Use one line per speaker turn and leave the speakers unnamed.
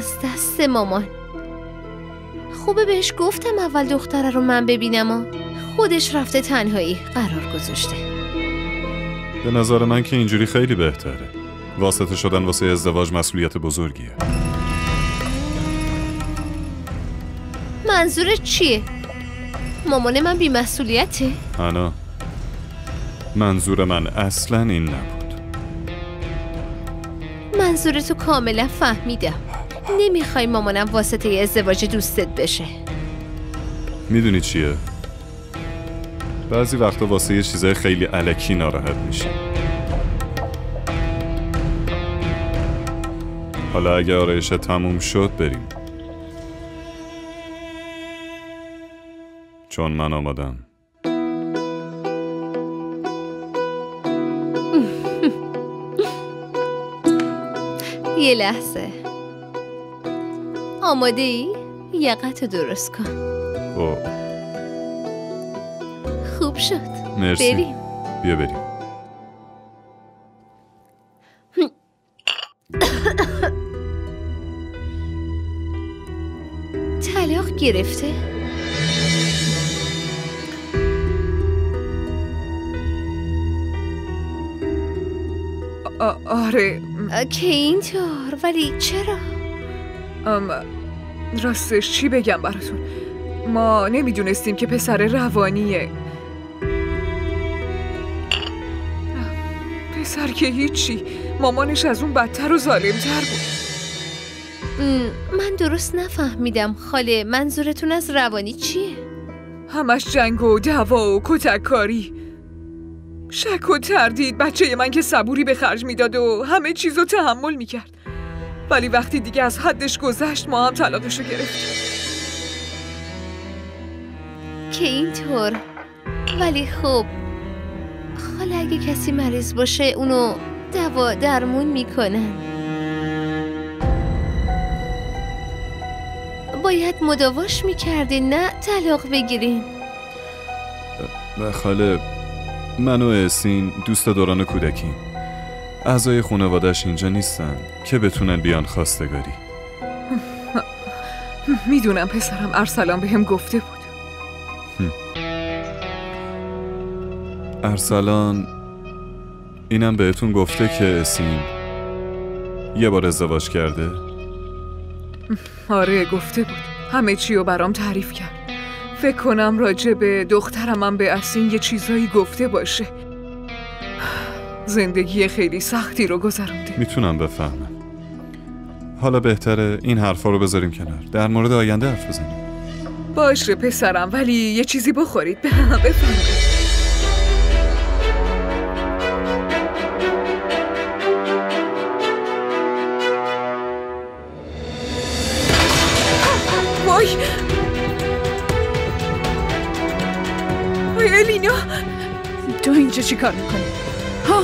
از دست مامان. خوبه بهش گفتم اول دختره رو من ببینم و خودش رفته تنهایی قرار گذاشته.
به نظر من که اینجوری خیلی بهتره. واسطه شدن واسه ازدواج مسئولیت بزرگیه.
منظورت چیه؟ مامان من بی مسئولیته؟
انا، منظور من اصلا این نبود.
منظورتو کاملا فهمیدم. نمیخوای مامانم واسطه ازدواج دوستت بشه.
میدونی چیه؟ بعضی وقتا واسه یه چیزای خیلی الکی ناراحت میشه. حالا اگه آرایشه تموم شد بریم، چون من آمادم.
یه لحظه. آماده ای؟ یقتو درست کن. خوب شد.
مرسی.
بریم.
بیا بریم.
طلاق گرفته؟
آره.
که اینطور؟ ولی چرا؟
راستش چی بگم براتون؟ ما نمیدونستیم که پسر روانیه. پسر که هیچی، مامانش از اون بدتر و ظالم‌تر بود.
من درست نفهمیدم خاله، منظورتون از روانی چیه؟
همش جنگ و دعوا و کتککاری، شک و تردید. بچه من که صبوری به خرج میداد و همه چیزو تحمل میکرد، ولی وقتی دیگه از حدش گذشت ما هم طلاقشو گرفتیم.
که اینطور؟ ولی خب خاله اگه کسی مریض باشه اونو دوا درمون میکنن. باید مداواش میکردین، نه طلاق بگیرین.
و خاله، من و اسین دوست دوران کودکیم. اعضای خانواده‌اش اینجا نیستن که بتونن بیان خواستگاری.
میدونم پسرم، ارسلان بهم گفته بود.
ارسلان اینم بهتون گفته که اسین یه بار ازدواج کرده؟
آره گفته بود، همه چی رو برام تعریف کرد. فکر کنم راجع به دخترمم به اسین یه چیزایی گفته باشه. زندگی خیلی سختی رو گذرونده.
میتونم بفهمم. حالا بهتره این حرفا رو بذاریم کنار، در مورد آینده حرف بزنیم.
باشه پسرم، ولی یه چیزی بخورید. بفهمید. وای الینا، تو اینجا چی کار میکنی؟ ها؟